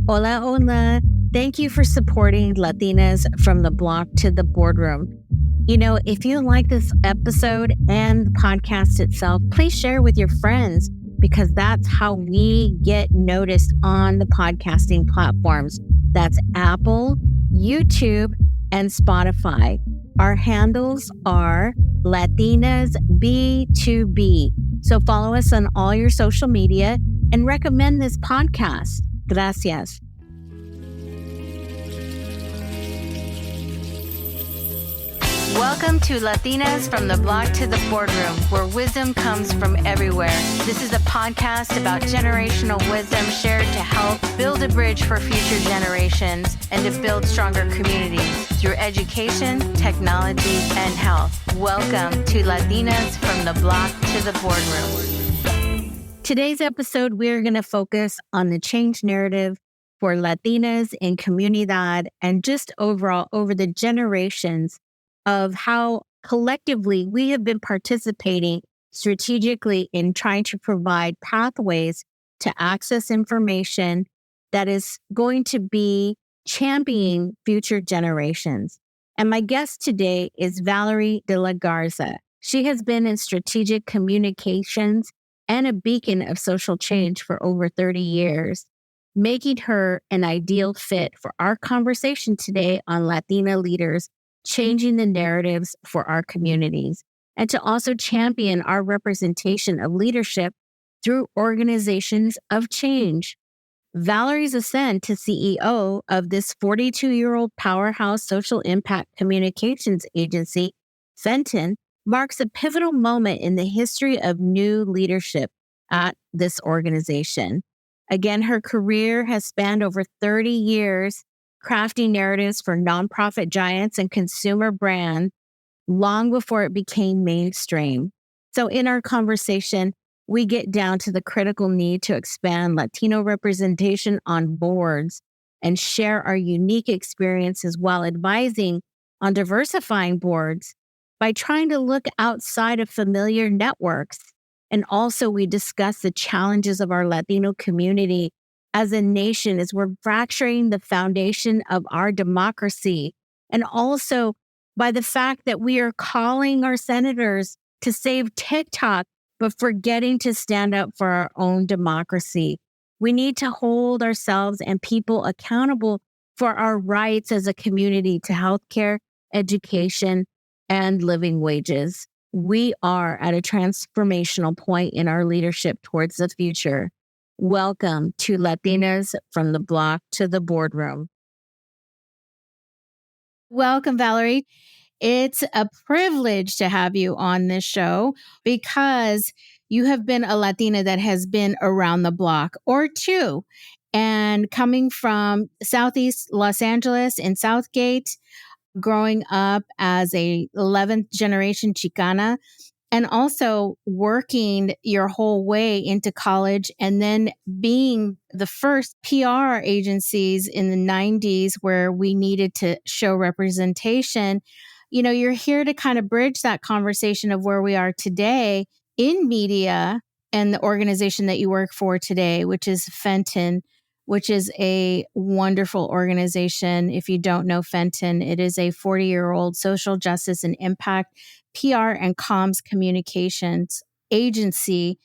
Hola, hola. Thank you for supporting Latinas from the block to the boardroom. You know, if you like this episode and the podcast itself, please share with your friends because that's how we get noticed on the podcasting platforms. That's Apple, YouTube, and Spotify. Our handles are Latinas B2B. So follow us on all your social media and recommend this podcast. Gracias. Welcome to Latinas from the block to the boardroom, where wisdom comes from everywhere. This is a podcast about generational wisdom shared to help build a bridge for future generations and to build stronger communities through education, technology, and health. Welcome to Latinas from the block to the boardroom. Today's episode, we're going to focus on the change narrative for Latinas in comunidad and just overall over the generations of how collectively we have been participating strategically in trying to provide pathways to access information that is going to be championing future generations. And my guest today is Valerie de la Garza. She has been in strategic communications and a beacon of social change for over 30 years, making her an ideal fit for our conversation today on Latina leaders changing the narratives for our communities, and to also champion our representation of leadership through organizations of change. Valerie's ascent to CEO of this 42-year-old powerhouse social impact communications agency, Fenton, marks a pivotal moment in the history of new leadership at this organization. Again, her career has spanned over 30 years, crafting narratives for nonprofit giants and consumer brands long before it became mainstream. So in our conversation, we get down to the critical need to expand Latino representation on boards and share our unique experiences while advising on diversifying boards by trying to look outside of familiar networks. And also we discuss the challenges of our Latino community as a nation as we're fracturing the foundation of our democracy, and also by the fact that we are calling our senators to save TikTok, but forgetting to stand up for our own democracy. We need to hold ourselves and people accountable for our rights as a community to healthcare, education, and living wages. We are at a transformational point in our leadership towards the future. Welcome to Latinas from the block to the boardroom. Welcome, Valerie. It's a privilege to have you on this show because you have been a Latina that has been around the block or two. And coming from Southeast Los Angeles in Southgate, growing up as a 11th generation Chicana, and also working your whole way into college and then being the first PR agencies in the 90s where we needed to show representation. You know, you're here to kind of bridge that conversation of where we are today in media and the organization that you work for today, which is Fenton, which is a wonderful organization. If you don't know Fenton, it is a 40-year-old social justice and impact PR and comms communications agency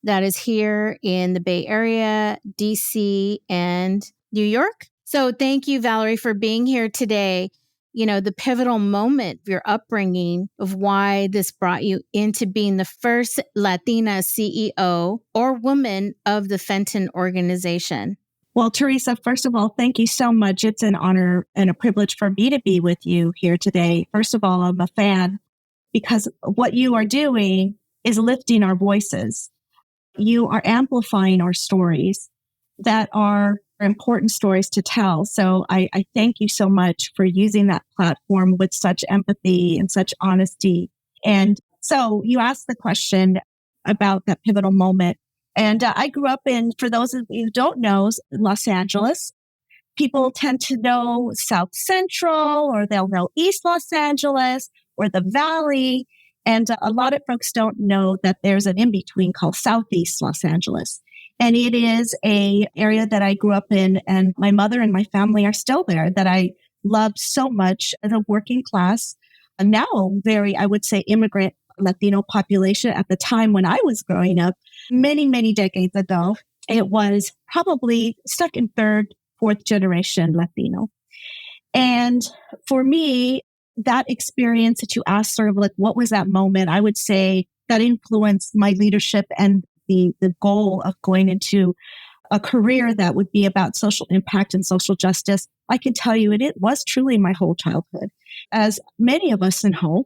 that is here in the Bay Area, DC, and New York. So thank you, Valerie, for being here today. You know, the pivotal moment of your upbringing of why this brought you into being the first Latina CEO or woman of the Fenton organization. Well, Teresa, first of all, thank you so much. It's an honor and a privilege for me to be with you here today. First of all, I'm a fan because what you are doing is lifting our voices. You are amplifying our stories that are important stories to tell. So I thank you so much for using that platform with such empathy and such honesty. And so you asked the question about that pivotal moment. And I grew up in, for those of you who don't know, Los Angeles. People tend to know South Central, or they'll know East Los Angeles or the Valley. And a lot of folks don't know that there's an in-between called Southeast Los Angeles. And it is a area that I grew up in, and my mother and my family are still there, that I loved so much as a working class, and now very, I would say, immigrant Latino population. At the time when I was growing up, many, many decades ago, it was probably second, third, fourth generation Latino. And for me, that experience that you asked, sort of like, what was that moment? I would say that influenced my leadership and the goal of going into a career that would be about social impact and social justice. I can tell you it was truly my whole childhood. As many of us know,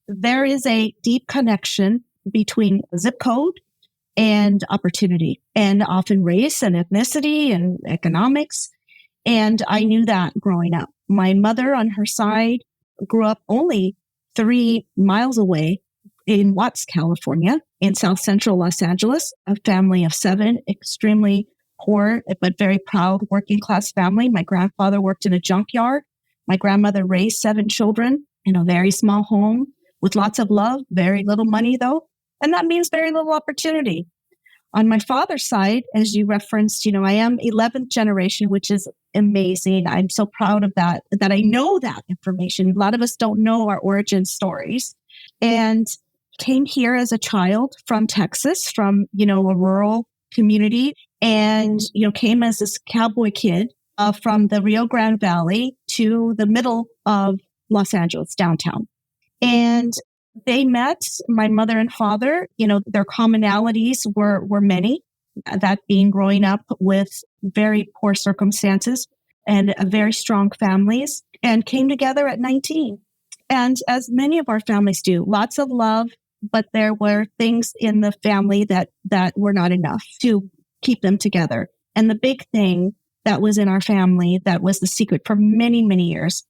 there is a deep connection between zip code and opportunity, and often race and ethnicity and economics. And I knew that growing up. My mother on her side grew up only 3 miles away in Watts, California, in South Central Los Angeles, a family of 7, extremely poor, but very proud working class family. My grandfather worked in a junkyard. My grandmother raised 7 children in a very small home with lots of love, very little money though. And that means very little opportunity. On my father's side, as you referenced, I am 11th generation, which is amazing. I'm so proud of that I know that information. A lot of us don't know our origin stories. And came here as a child from Texas, from, a rural community, and, came as this cowboy kid from the Rio Grande Valley to the middle of Los Angeles, downtown. And they met, my mother and father, their commonalities were many, that being growing up with very poor circumstances and very strong families, and came together at 19. And as many of our families do, lots of love, but there were things in the family that were not enough to keep them together. And the big thing that was in our family, that was the secret for many, many years,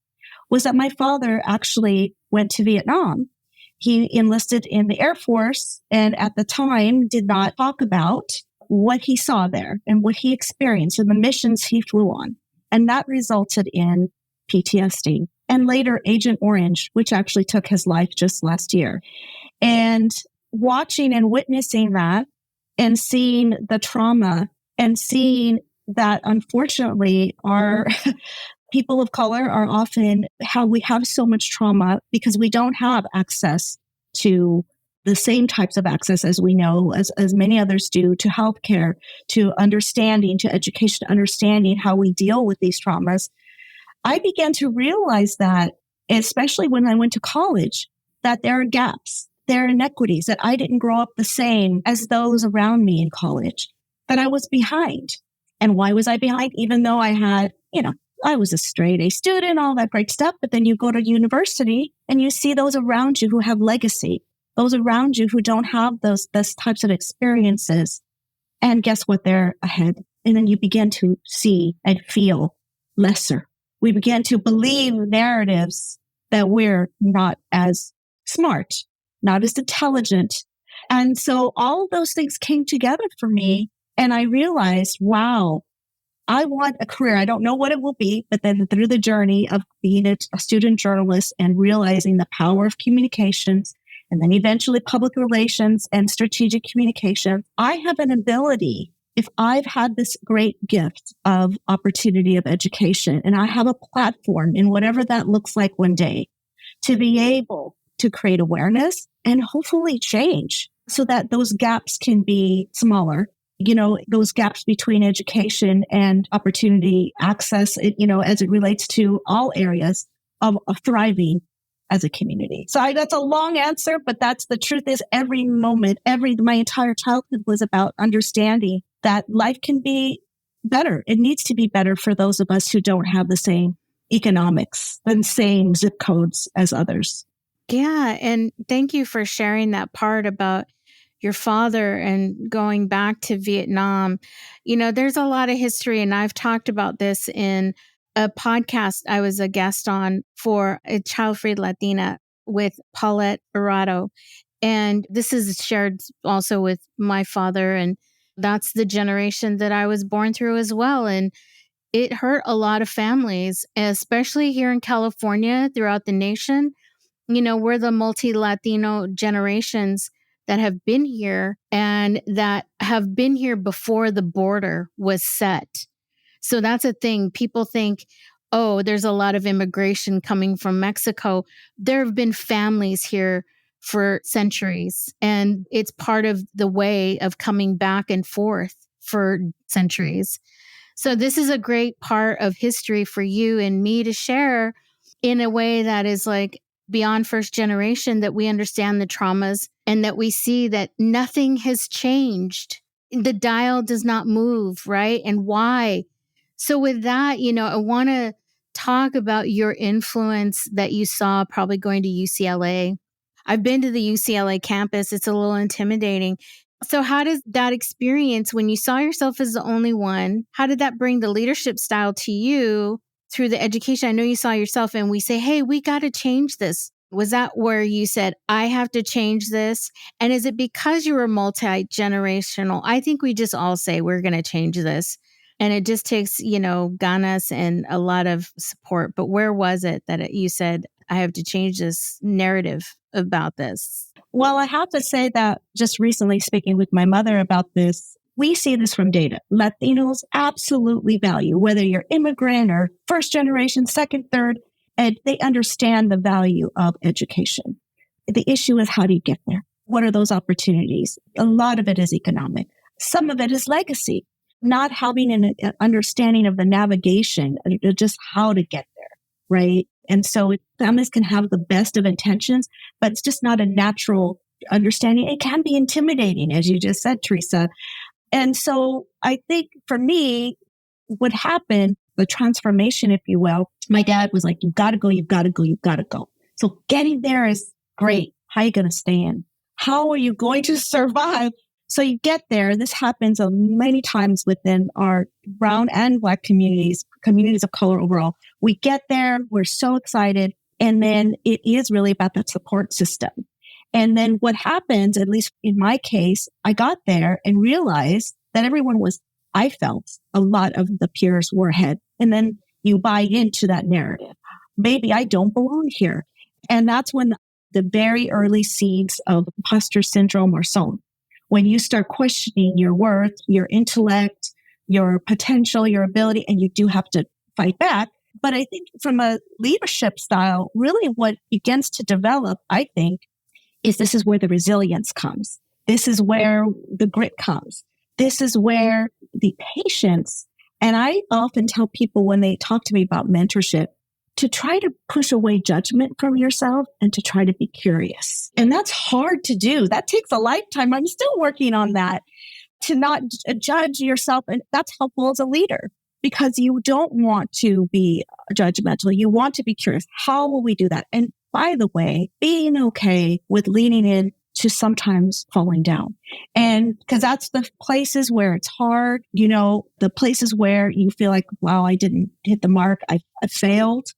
was that my father actually went to Vietnam. He enlisted in the Air Force, and at the time did not talk about what he saw there and what he experienced and the missions he flew on. And that resulted in PTSD and later Agent Orange, which actually took his life just last year. And watching and witnessing that and seeing the trauma and seeing that, unfortunately, our people of color are often how we have so much trauma because we don't have access to the same types of access as we know, as many others do, to healthcare, to understanding, to education, understanding how we deal with these traumas. I began to realize that, especially when I went to college, that there are gaps, there are inequities, that I didn't grow up the same as those around me in college, that I was behind. And why was I behind? Even though I had, I was a straight A student, all that great stuff. But then you go to university and you see those around you who have legacy, those around you who don't have those types of experiences. And guess what? They're ahead. And then you begin to see and feel lesser. We begin to believe narratives that we're not as smart, not as intelligent. And so all of those things came together for me. And I realized, wow, I want a career. I don't know what it will be, but then through the journey of being a student journalist and realizing the power of communications, and then eventually public relations and strategic communication, I have an ability, if I've had this great gift of opportunity of education, and I have a platform in whatever that looks like one day, to be able to create awareness and hopefully change so that those gaps can be smaller. Those gaps between education and opportunity access, as it relates to all areas of thriving as a community. So that's a long answer, but that's the truth is every moment, my entire childhood was about understanding that life can be better. It needs to be better for those of us who don't have the same economics and same zip codes as others. Yeah. And thank you for sharing that part about your father and going back to Vietnam. There's a lot of history, and I've talked about this in a podcast I was a guest on for a child-free Latina with Paulette Arado. And this is shared also with my father, and that's the generation that I was born through as well. And it hurt a lot of families, especially here in California, throughout the nation. We're the multi-Latino generations that have been here and that have been here before the border was set. So that's a thing. People think, oh, there's a lot of immigration coming from Mexico. There have been families here for centuries, and it's part of the way of coming back and forth for centuries. So this is a great part of history for you and me to share in a way that is like beyond first generation, that we understand the traumas and that we see that nothing has changed. The dial does not move, right? And why? So with that, I want to talk about your influence that you saw probably going to UCLA. I've been to the UCLA campus. It's a little intimidating. So how does that experience, when you saw yourself as the only one, how did that bring the leadership style to you through the education? I know you saw yourself and we say, hey, we got to change this. Was that where you said, I have to change this? And is it because you were multi-generational? I think we just all say we're going to change this. And it just takes, ganas and a lot of support. But where was it that you said, I have to change this narrative about this? Well, I have to say that just recently speaking with my mother about this, we see this from data. Latinos absolutely value, whether you're immigrant or first generation, second, third, and they understand the value of education. The issue is, how do you get there? What are those opportunities? A lot of it is economic. Some of it is legacy, not having an understanding of the navigation, just how to get there, right? And so families can have the best of intentions, but it's just not a natural understanding. It can be intimidating, as you just said, Teresa. And so I think for me, what happened, the transformation, if you will, my dad was like, you've got to go, you've got to go, you've got to go. So getting there is great. How are you going to stay in? How are you going to survive? So you get there. This happens many times within our brown and Black communities of color overall. We get there. We're so excited. And then it is really about that support system. And then what happens, at least in my case, I got there and realized that I felt a lot of the peers were ahead. And then you buy into that narrative. Maybe I don't belong here. And that's when the very early seeds of imposter syndrome are sown. When you start questioning your worth, your intellect, your potential, your ability, and you do have to fight back. But I think from a leadership style, really what begins to develop, I think, is this is where the resilience comes. This is where the grit comes. This is where the patience. And I often tell people when they talk to me about mentorship, to try to push away judgment from yourself and to try to be curious. And that's hard to do. That takes a lifetime. I'm still working on that, to not judge yourself. And that's helpful as a leader, because you don't want to be judgmental. You want to be curious. How will we do that? And by the way, being okay with leaning in to sometimes falling down. And because that's the places where it's hard, the places where you feel like, wow, I didn't hit the mark. I failed.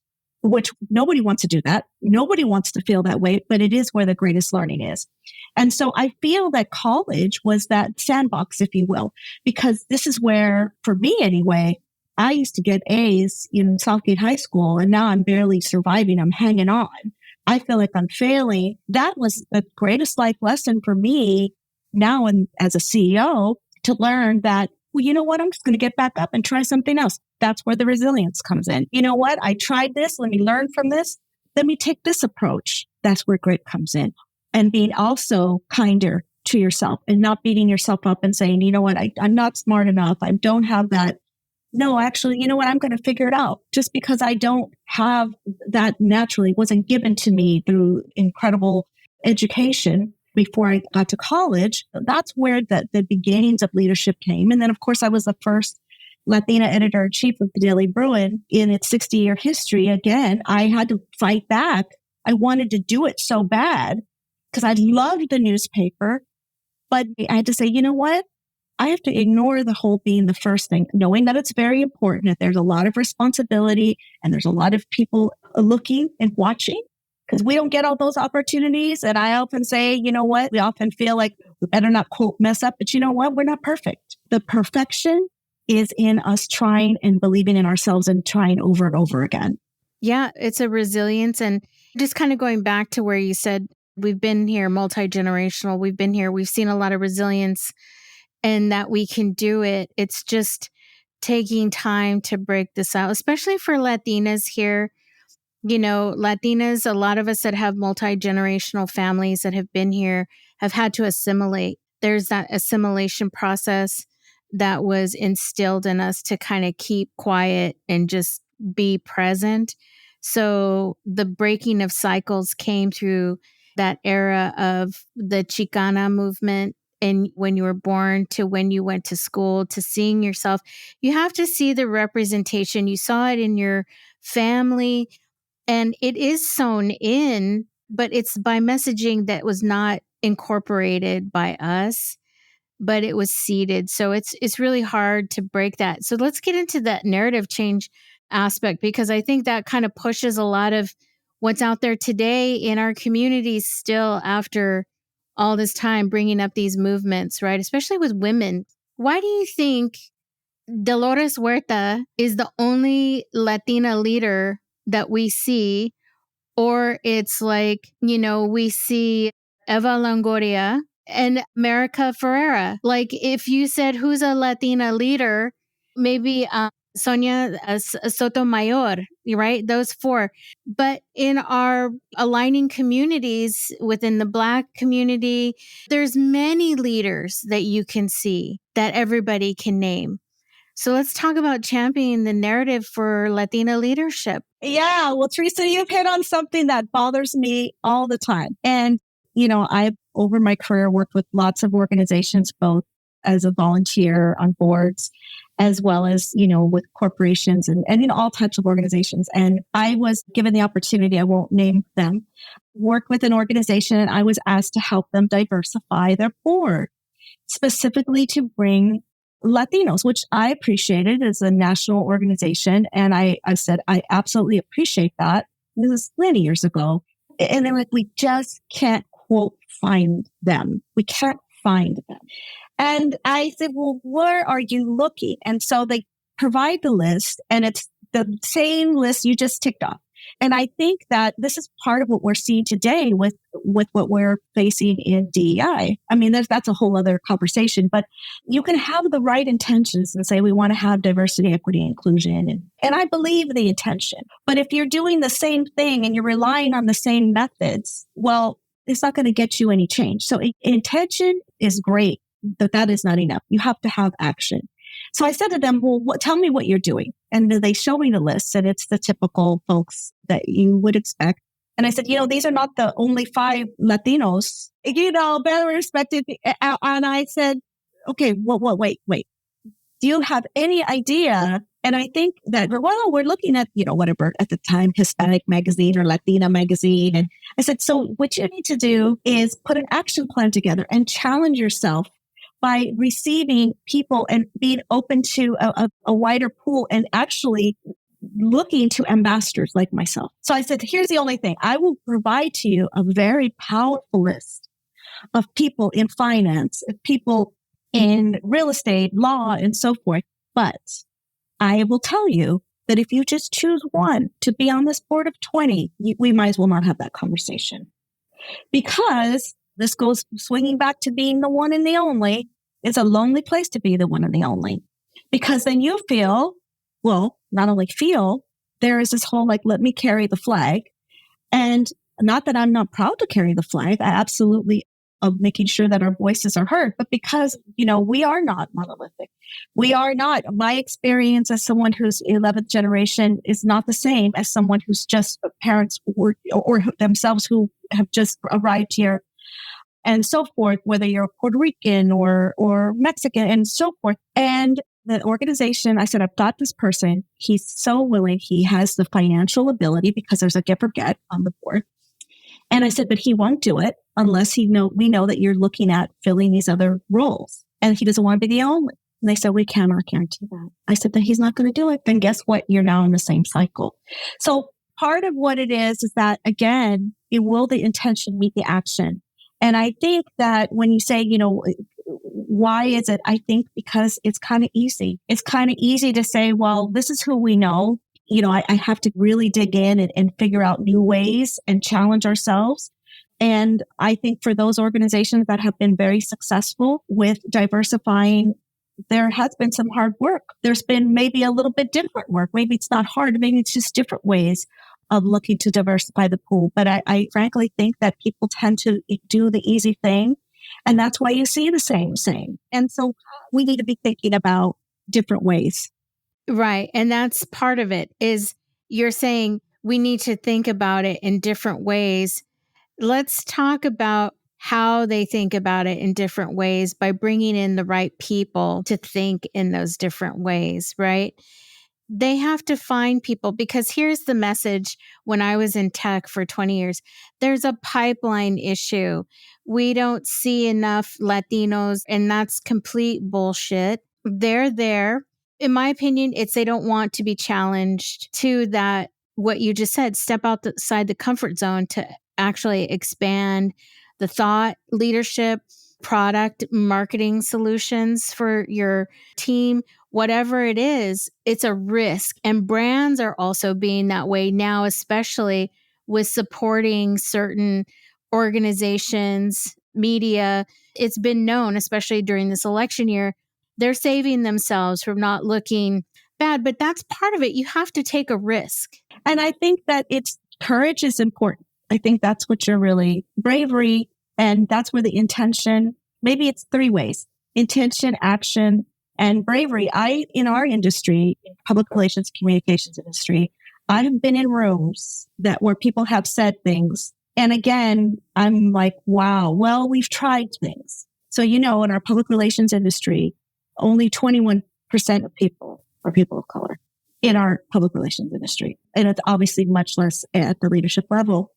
Which nobody wants to do that. Nobody wants to feel that way, but it is where the greatest learning is. And so I feel that college was that sandbox, if you will, because this is where, for me anyway, I used to get A's in Southgate High School, and now I'm barely surviving. I'm hanging on. I feel like I'm failing. That was the greatest life lesson for me now, and as a CEO, to learn that, well, you know what? I'm just going to get back up and try something else. That's where the resilience comes in. You know what? I tried this. Let me learn from this. Let me take this approach. That's where grit comes in. And being also kinder to yourself and not beating yourself up and saying, you know what? I'm not smart enough. I don't have that. No, actually, you know what? I'm going to figure it out. Just because I don't have that naturally, wasn't given to me through incredible education before I got to college. That's where the beginnings of leadership came. And then, of course, I was the first Latina editor-in-chief of the Daily Bruin in its 60-year history. Again, I had to fight back. I wanted to do it so bad because I loved the newspaper, but I had to say, you know what? I have to ignore the whole being the first thing, knowing that it's very important, that there's a lot of responsibility and there's a lot of people looking and watching, because we don't get all those opportunities. And I often say, you know what? We often feel like we better not, quote, mess up. But you know what? We're not perfect. The perfection is in us trying and believing in ourselves and trying over and over again. Yeah, it's a resilience. And just kind of going back to where you said we've been here, multi-generational, we've been here, we've seen a lot of resilience and that we can do it. It's just taking time to break this out, especially for Latinas here. Latinas, a lot of us that have multi-generational families that have been here have had to assimilate. There's that assimilation process that was instilled in us to kind of keep quiet and just be present. So the breaking of cycles came through that era of the Chicana movement. And when you were born to when you went to school to seeing yourself, you have to see the representation. You saw it in your family. And it is sewn in, but it's by messaging that was not incorporated by us, but it was seeded. So it's really hard to break that. So let's get into that narrative change aspect, because I think that kind of pushes a lot of what's out there today in our communities still after all this time, bringing up these movements, right? Especially with women. Why do you think Dolores Huerta is the only Latina leader that we see? Or it's like, we see Eva Longoria and America Ferrera. Like, if you said who's a Latina leader, maybe Sonia Sotomayor, right? Those four. But in our aligning communities within the Black community, there's many leaders that you can see that everybody can name. So let's talk about championing the narrative for Latina leadership. Yeah. Well, Teresa, you've hit on something that bothers me all the time. And, I've over my career worked with lots of organizations, both as a volunteer on boards, as well as, with corporations and all types of organizations. And I was given the opportunity, I won't name them, work with an organization. And I was asked to help them diversify their board, specifically to bring Latinos, which I appreciated as a national organization. And I said, I absolutely appreciate that. This is many years ago. And they're like, we just can't, quote, find them. We can't find them. And I said, well, where are you looking? And so they provide the list, and it's the same list you just ticked off. And I think that this is part of what we're seeing today with what we're facing in DEI. I mean, that's a whole other conversation, but you can have the right intentions and say, we want to have diversity, equity, inclusion. And I believe the intention. But if you're doing the same thing and you're relying on the same methods, well, it's not going to get you any change. So intention is great, but that is not enough. You have to have action. So I said to them, well, tell me what you're doing. And they show me the list, and it's the typical folks that you would expect. And I said, these are not the only 5 Latinos, very respected. And I said, okay, wait. Do you have any idea? And I think that, well, we're looking at, whatever at the time, Hispanic magazine or Latina magazine. And I said, so what you need to do is put an action plan together and challenge yourself by receiving people and being open to a wider pool and actually looking to ambassadors like myself. So I said, here's the only thing. I will provide to you a very powerful list of people in finance, of people in real estate, law, and so forth. But I will tell you that if you just choose one to be on this board of 20, we might as well not have that conversation. Because this goes swinging back to being the one and the only. It's a lonely place to be the one and the only, because then you feel, well, not only feel, there is this whole let me carry the flag. And not that I'm not proud to carry the flag. I absolutely of making sure that our voices are heard, but because, we are not monolithic. We are not. My experience as someone who's 11th generation is not the same as someone who's just parents or themselves who have just arrived here. And so forth, whether you're Puerto Rican or Mexican and so forth. And the organization, I said, I've got this person. He's so willing. He has the financial ability because there's a give or get on the board. And I said, but he won't do it unless we know that you're looking at filling these other roles. And he doesn't want to be the only. And they said, we cannot guarantee that. I said, then he's not going to do it. Then guess what? You're now in the same cycle. So part of what it is that, again, will the intention meet the action? And I think that when you say, why is it? I think because it's kind of easy. It's kind of easy to say, well, this is who we know. I have to really dig in and figure out new ways and challenge ourselves. And I think for those organizations that have been very successful with diversifying, there has been some hard work. There's been maybe a little bit different work. Maybe it's not hard. Maybe it's just different ways of looking to diversify the pool. But I frankly think that people tend to do the easy thing. And that's why you see the same. And so we need to be thinking about different ways. Right. And that's part of it is you're saying we need to think about it in different ways. Let's talk about how they think about it in different ways by bringing in the right people to think in those different ways, right? They have to find people because here's the message when I was in tech for 20 years. There's a pipeline issue. We don't see enough Latinos, and that's complete bullshit. They're there. In my opinion, it's they don't want to be challenged to that, what you just said, step outside the comfort zone to actually expand the thought, leadership, product, marketing solutions for your team. Whatever it is, it's a risk. And brands are also being that way now, especially with supporting certain organizations, media. It's been known, especially during this election year, they're saving themselves from not looking bad. But that's part of it. You have to take a risk. And I think that courage is important. I think that's what you're really bravery. And that's where the intention, maybe it's three ways: intention, action, and bravery. In our industry, in public relations, communications industry, I have been in rooms where people have said things. And again, I'm like, wow, well, we've tried things. So, in our public relations industry, only 21% of people are people of color in our public relations industry. And it's obviously much less at the leadership level.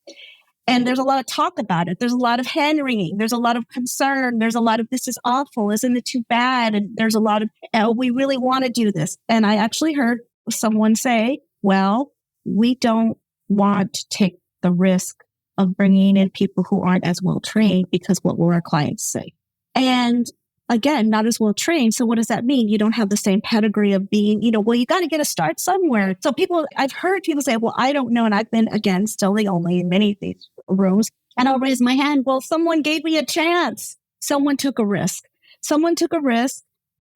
And there's a lot of talk about it. There's a lot of hand wringing. There's a lot of concern. There's a lot of, this is awful. Isn't it too bad? And there's a lot of, we really want to do this. And I actually heard someone say, well, we don't want to take the risk of bringing in people who aren't as well trained because what will our clients say? And again, not as well trained. So what does that mean? You don't have the same pedigree of being, well, you got to get a start somewhere. So I've heard people say, well, I don't know. And I've been, again, still the only in many of these rooms. And I'll raise my hand. Well, someone gave me a chance. Someone took a risk.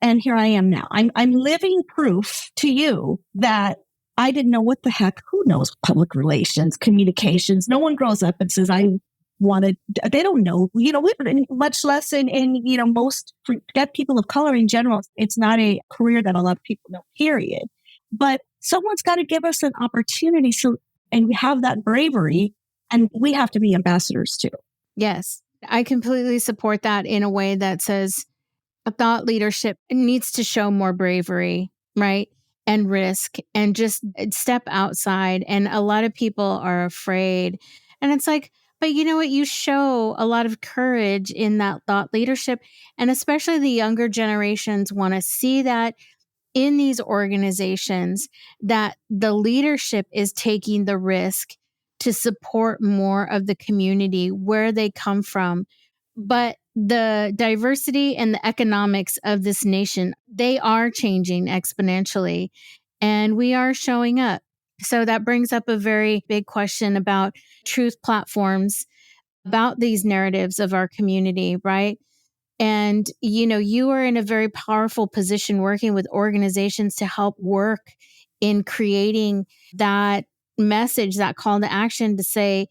And here I am now. I'm living proof to you that I didn't know what the heck. Who knows public relations, communications? No one grows up and says, they don't know, much less in most, forget people of color in general. It's not a career that a lot of people know, period. But someone's got to give us an opportunity. And we have that bravery, and we have to be ambassadors too. Yes, I completely support that in a way that says a thought leadership needs to show more bravery, right? And risk and just step outside. And a lot of people are afraid. And it's like, but you know what? You show a lot of courage in that thought leadership. And especially the younger generations want to see that in these organizations, that the leadership is taking the risk to support more of the community where they come from. But the diversity and the economics of this nation, they are changing exponentially, and we are showing up. So that brings up a very big question about truth platforms, about these narratives of our community, right? And, you are in a very powerful position working with organizations to help work in creating that message, that call to action to say,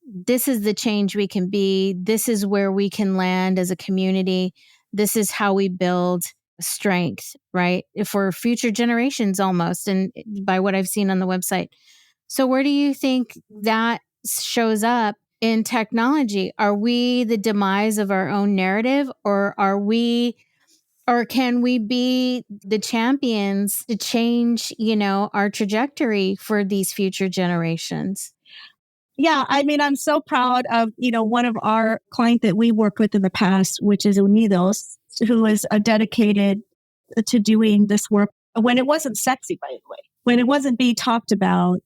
this is the change we can be. This is where we can land as a community. This is how we build strength, right? For future generations almost, and by what I've seen on the website. So where do you think that shows up in technology? Are we the demise of our own narrative, or can we be the champions to change, our trajectory for these future generations? Yeah, I'm so proud of, one of our clients that we worked with in the past, which is Unidos, who is dedicated to doing this work when it wasn't sexy, by the way, when it wasn't being talked about,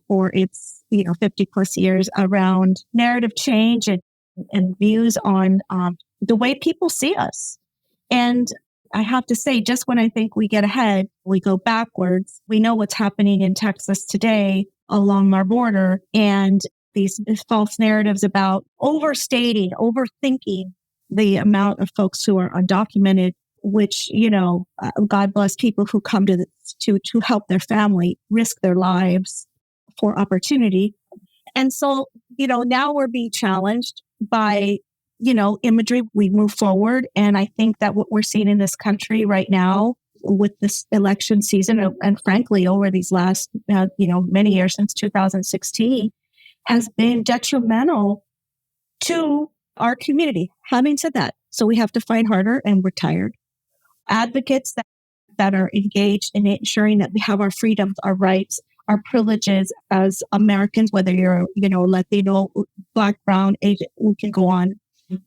for its, 50 plus years around narrative change and views on the way people see us. And I have to say, just when I think we get ahead, we go backwards. We know what's happening in Texas today along our border. And these false narratives about overstating, overthinking the amount of folks who are undocumented, which, God bless people who come to help their family, risk their lives for opportunity. And so, now we're being challenged by, imagery. We move forward. And I think that what we're seeing in this country right now with this election season, and frankly, over these last, many years since 2016, has been detrimental to our community. Having said that, so we have to fight harder, and we're tired. Advocates that are engaged in ensuring that we have our freedoms, our rights, our privileges as Americans, whether you're, Latino, Black, Brown, Asian, we can go on.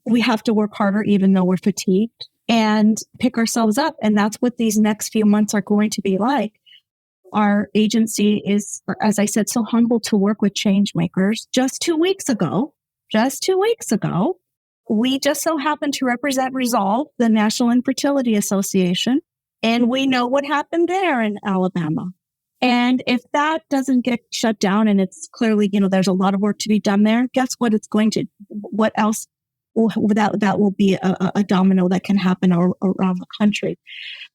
We have to work harder, even though we're fatigued, and pick ourselves up. And that's what these next few months are going to be like. Our agency is, as I said, so humbled to work with change makers. Just 2 weeks ago, we just so happened to represent Resolve, the National Infertility Association. And we know what happened there in Alabama. And if that doesn't get shut down, and it's clearly, there's a lot of work to be done there, guess what what else that will be a domino that can happen around the country.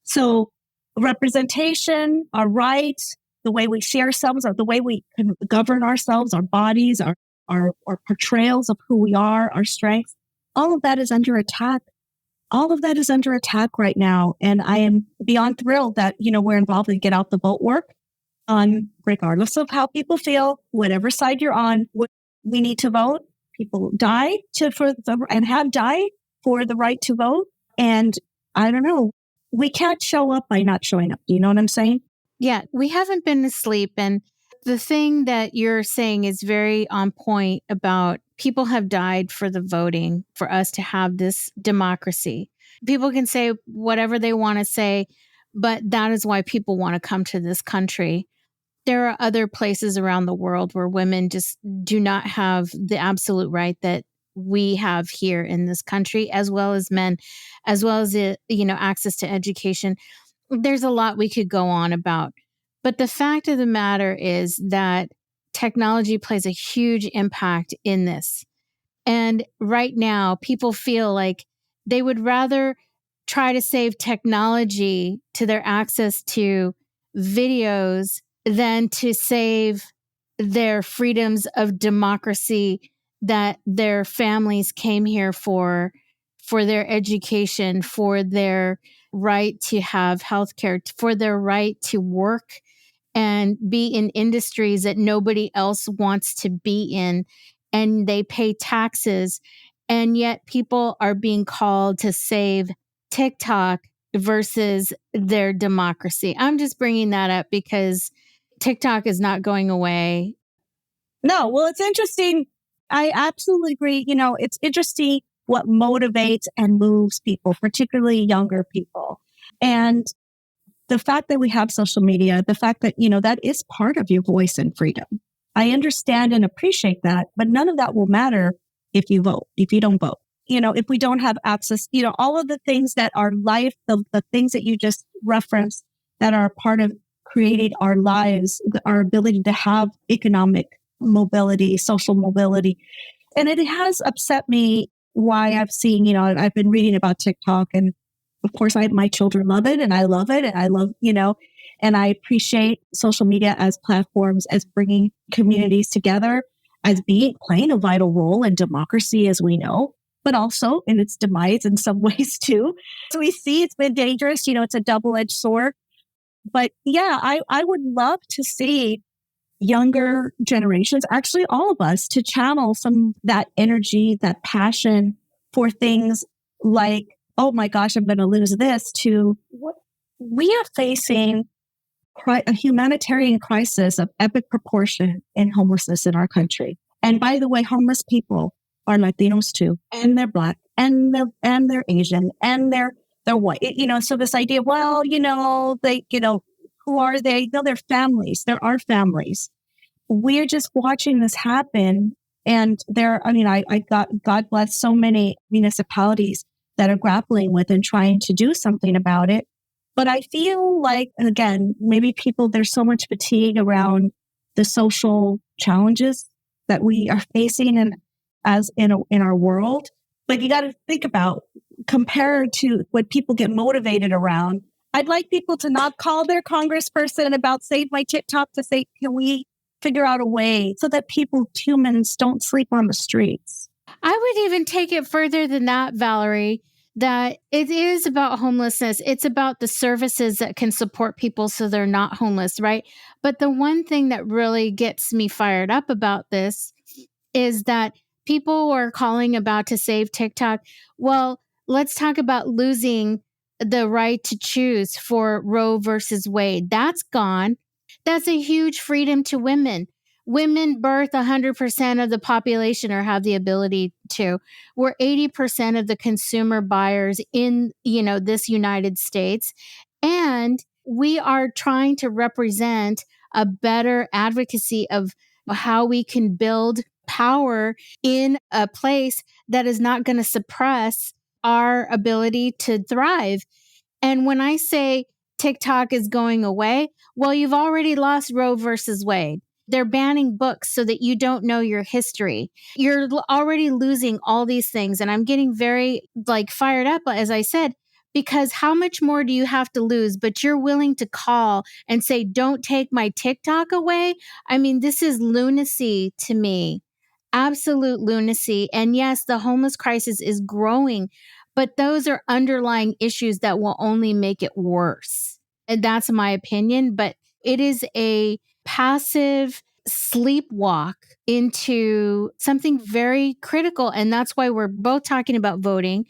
So representation, our rights, the way we see ourselves, or the way we can govern ourselves, our bodies, our portrayals of who we are, our strengths, all of that is under attack. All of that is under attack right now. And I am beyond thrilled that, we're involved in Get Out the Vote work. Regardless of how people feel, whatever side you're on, we need to vote. People die and have died for the right to vote. And I don't know, we can't show up by not showing up. Do you know what I'm saying? Yeah, we haven't been asleep. And the thing that you're saying is very on point about people have died for the voting, for us to have this democracy. People can say whatever they want to say, but that is why people want to come to this country. There are other places around the world where women just do not have the absolute right that we have here in this country, as well as men, as well as, access to education. There's a lot we could go on about. But the fact of the matter is that technology plays a huge impact in this. And right now, people feel like they would rather try to save technology to their access to videos than to save their freedoms of democracy that their families came here for their education, for their right to have healthcare, for their right to work and be in industries that nobody else wants to be in, and they pay taxes. And yet people are being called to save TikTok versus their democracy. I'm just bringing that up because TikTok is not going away. No, well, it's interesting. I absolutely agree. It's interesting what motivates and moves people, particularly younger people. And the fact that we have social media, the fact that, that is part of your voice and freedom. I understand and appreciate that, but none of that will matter if you don't vote. If we don't have access, all of the things that are life, the things that you just referenced that are part of creating our lives, our ability to have economic mobility, social mobility. And it has upset me why I've seen, I've been reading about TikTok, and of course my children love it, and I love it. And I love, and I appreciate social media as platforms, as bringing communities together, as playing a vital role in democracy, as we know, but also in its demise in some ways too. So we see it's been dangerous. It's a double-edged sword. But yeah, I would love to see younger generations, actually all of us, to channel some that energy, that passion for things like, oh my gosh, I'm going to lose this, to what we are facing a humanitarian crisis of epic proportion in homelessness in our country. And by the way, homeless people are Latinos too, and they're Black, and they're Asian, and they're white. So this idea, well, they, who are they? No, they're families. There are families. We're just watching this happen. And God bless so many municipalities that are grappling with and trying to do something about it. But I feel like, and again, maybe there's so much fatigue around the social challenges that we are facing in our world. But you got to think about, compared to what people get motivated around. I'd like people to not call their congressperson about save my TikTok, to say, can we figure out a way so that humans don't sleep on the streets? I would even take it further than that, Valerie, that it is about homelessness. It's about the services that can support people so they're not homeless, right? But the one thing that really gets me fired up about this is that people are calling about to save TikTok. Well, let's talk about losing the right to choose for Roe versus Wade. That's gone. That's a huge freedom to women. Women birth 100% of the population or have the ability to. We're 80% of the consumer buyers in, this United States. And we are trying to represent a better advocacy of how we can build power in a place that is not going to suppress our ability to thrive. And when I say TikTok is going away, well, you've already lost Roe versus Wade. They're banning books so that you don't know your history. You're already losing all these things. And I'm getting very fired up, as I said, because how much more do you have to lose? But you're willing to call and say, don't take my TikTok away. I mean, this is lunacy to me. Absolute lunacy. And yes, the homeless crisis is growing, but those are underlying issues that will only make it worse. And that's my opinion. But it is a passive sleepwalk into something very critical. And that's why we're both talking about voting.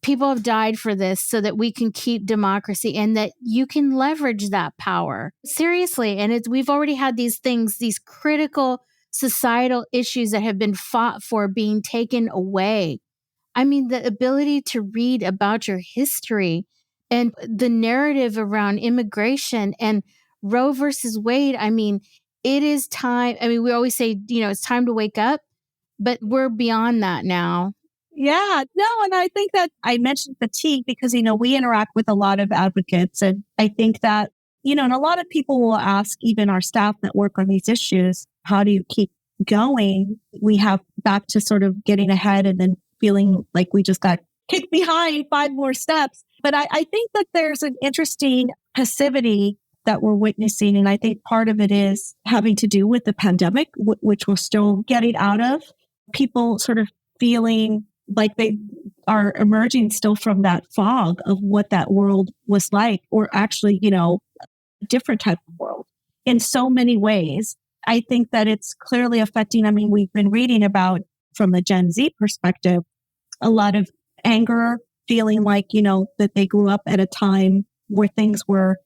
People have died for this so that we can keep democracy and that you can leverage that power. Seriously. And we've already had these things, these critical societal issues that have been fought for being taken away. I mean, the ability to read about your history and the narrative around immigration and Roe versus Wade. I mean, it is time. I mean, we always say, it's time to wake up, but we're beyond that now. Yeah, no. And I think that I mentioned fatigue because, we interact with a lot of advocates. And I think that, and a lot of people will ask even our staff that work on these issues, how do you keep going? We have back to sort of getting ahead and then feeling like we just got kicked behind 5 more steps. But I think that there's an interesting passivity that we're witnessing. And I think part of it is having to do with the pandemic, which we're still getting out of. People sort of feeling like they are emerging still from that fog of what that world was like, or actually, a different type of world in so many ways. I think that it's clearly affecting. I mean, we've been reading about, from the Gen Z perspective, a lot of anger, feeling like, that they grew up at a time where things were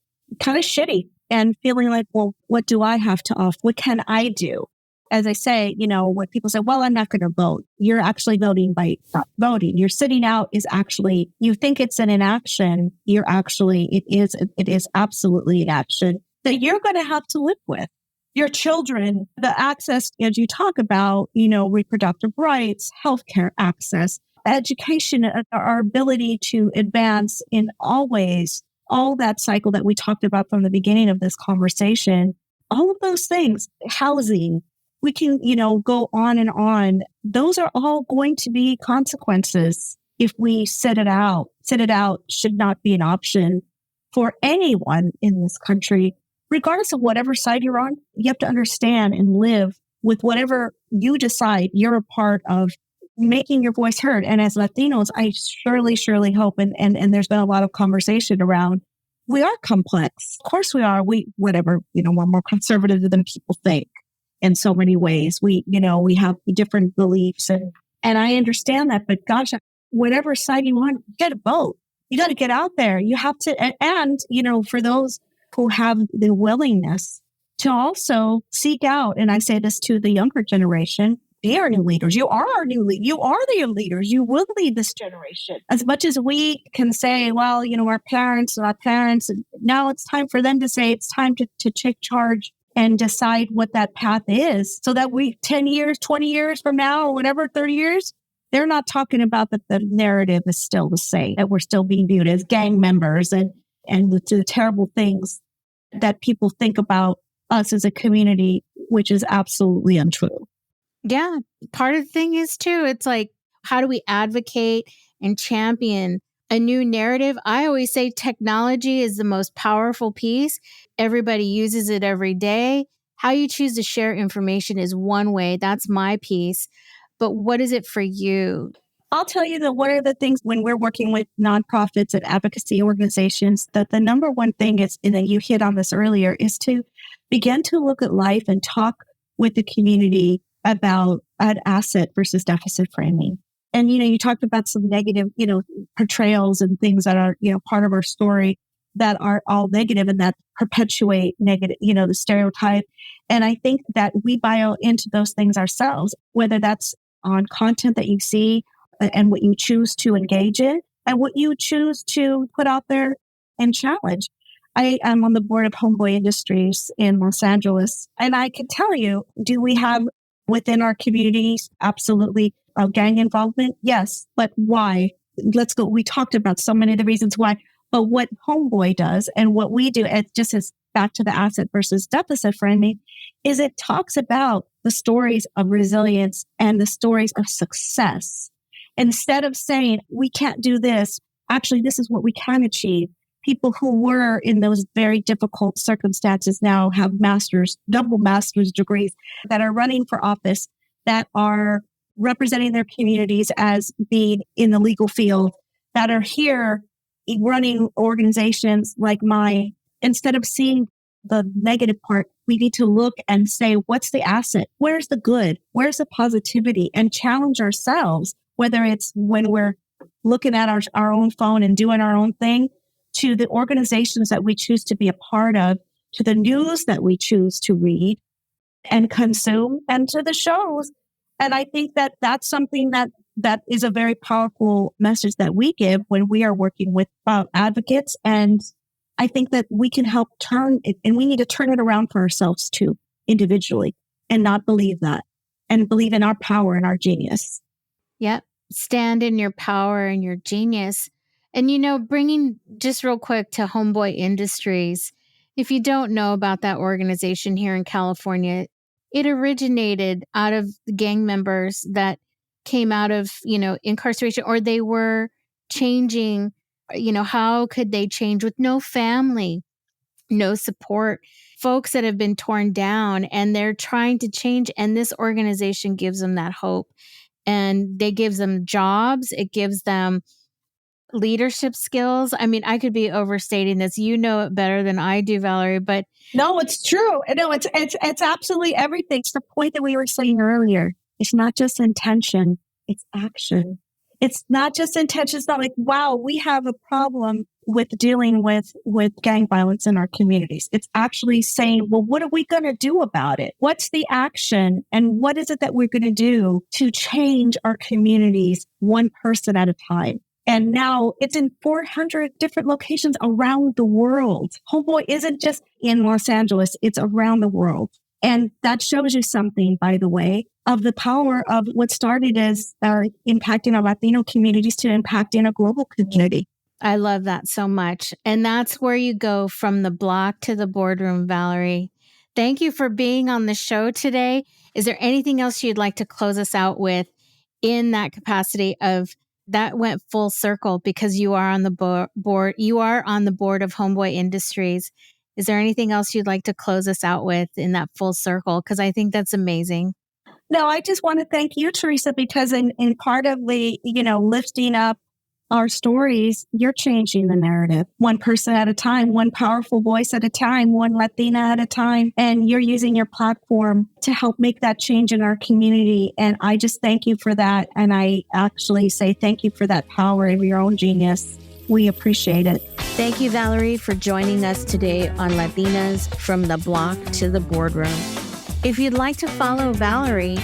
kind of shitty and feeling like, well, what do I have to offer? What can I do? As I say, when people say, well, I'm not going to vote, you're actually voting by not voting. You're sitting out is actually, you think it's an inaction. It is absolutely an action that you're going to have to live with. Your children, the access, as you talk about, reproductive rights, healthcare access, education, our ability to advance in all ways, all that cycle that we talked about from the beginning of this conversation, all of those things, housing, we can, go on and on. Those are all going to be consequences if we sit it out. Sit it out should not be an option for anyone in this country, regardless of whatever side you're on. You have to understand and live with whatever you decide you're a part of making your voice heard. And as Latinos, I surely hope, and there's been a lot of conversation around, we are complex. Of course we are. We're more conservative than people think. In so many ways, we have different beliefs and I understand that, but gosh, whatever side you want, you got to vote. You got to get out there. You have to, and for those who have the willingness to also seek out, and I say this to the younger generation, they are new leaders. You are our new lead. You are the leaders. You will lead this generation. As much as we can say, well, our parents, now it's time for them to say it's time to take charge and decide what that path is so that 10 years, 20 years from now, or whatever, 30 years, they're not talking about that the narrative is still the same, that we're still being viewed as gang members and the terrible things that people think about us as a community, which is absolutely untrue. Yeah. Part of the thing is too, it's like, how do we advocate and champion a new narrative? I always say technology is the most powerful piece. Everybody uses it every day. How you choose to share information is one way. That's my piece. But what is it for you? I'll tell you that one of the things when we're working with nonprofits and advocacy organizations, that the number one thing is, and then you hit on this earlier, is to begin to look at life and talk with the community about an asset versus deficit framing. And, you talked about some negative, portrayals and things that are, part of our story that are all negative and that perpetuate negative, the stereotype. And I think that we buy into those things ourselves, whether that's on content that you see and what you choose to engage in and what you choose to put out there and challenge. I am on the board of Homeboy Industries in Los Angeles. And I can tell you, do we have within our communities absolutely gang involvement? Yes. But why? Let's go. We talked about so many of the reasons why. But what Homeboy does and what we do, it just is back to the asset versus deficit framing, is it talks about the stories of resilience and the stories of success. Instead of saying, we can't do this, actually, this is what we can achieve. People who were in those very difficult circumstances now have double master's degrees that are running for office, that are representing their communities as being in the legal field, that are here running organizations like mine. Instead of seeing the negative part, we need to look and say, what's the asset? Where's the good? Where's the positivity? And challenge ourselves, whether it's when we're looking at our own phone and doing our own thing, to the organizations that we choose to be a part of, to the news that we choose to read and consume, and to the shows. And I think that that's something that is a very powerful message that we give when we are working with advocates. And I think that we can help turn it, and we need to turn it around for ourselves too, individually, and not believe that, and believe in our power and our genius. Yep. Stand in your power and your genius. And, bringing just real quick to Homeboy Industries, if you don't know about that organization here in California, it originated out of the gang members that came out of, incarceration, or they were changing, how could they change with no family, no support, folks that have been torn down, and they're trying to change. And this organization gives them that hope, and they gives them jobs. It gives them leadership skills. I mean, I could be overstating this. You know it better than I do, Valerie, but no, it's true. No, it's absolutely everything. It's the point that we were saying earlier. It's not just intention, it's action. It's not just intention. It's not like, wow, we have a problem with dealing with gang violence in our communities. It's actually saying, well, what are we going to do about it? What's the action? And what is it that we're going to do to change our communities one person at a time? And now it's in 400 different locations around the world. Homeboy isn't just in Los Angeles, it's around the world. And that shows you something, by the way, of the power of what started as impacting our Latino communities to impacting a global community. I love that so much. And that's where you go from the block to the boardroom, Valerie. Thank you for being on the show today. Is there anything else you'd like to close us out with in that capacity of that went full circle because you are on the board, you are on the board of Homeboy Industries. Is there anything else you'd like to close us out with in that full circle? Because I think that's amazing. No, I just want to thank you, Teresa, because in part of the, lifting up our stories, you're changing the narrative one person at a time, one powerful voice at a time, one Latina at a time. And you're using your platform to help make that change in our community. And I just thank you for that. And I actually say thank you for that power of your own genius. We appreciate it. Thank you, Valerie, for joining us today on Latinas from the Block to the Boardroom. If you'd like to follow Valerie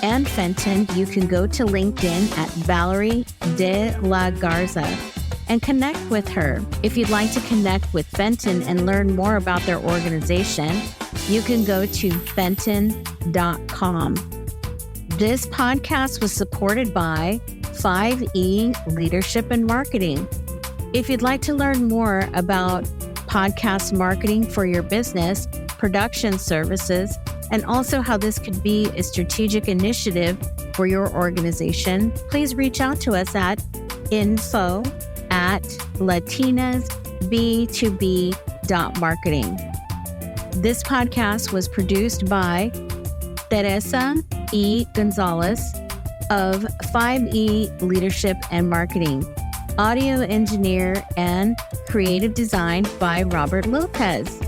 and Fenton, you can go to LinkedIn at Valerie de la Garza and connect with her. If you'd like to connect with Fenton and learn more about their organization, you can go to fenton.com. This podcast was supported by 5E Leadership and Marketing. If you'd like to learn more about podcast marketing for your business, production services, and also how this could be a strategic initiative for your organization, please reach out to us at info@latinasb2b.marketing. This podcast was produced by Teresa E. Gonzalez of 5E Leadership and Marketing, audio engineer and creative design by Robert Lopez.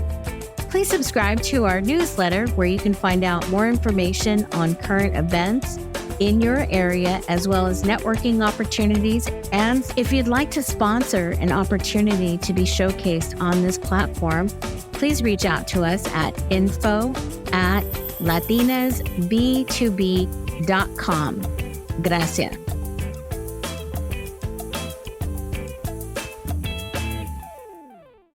Please subscribe to our newsletter where you can find out more information on current events in your area, as well as networking opportunities. And if you'd like to sponsor an opportunity to be showcased on this platform, please reach out to us at info@latinasb2b.com. Gracias.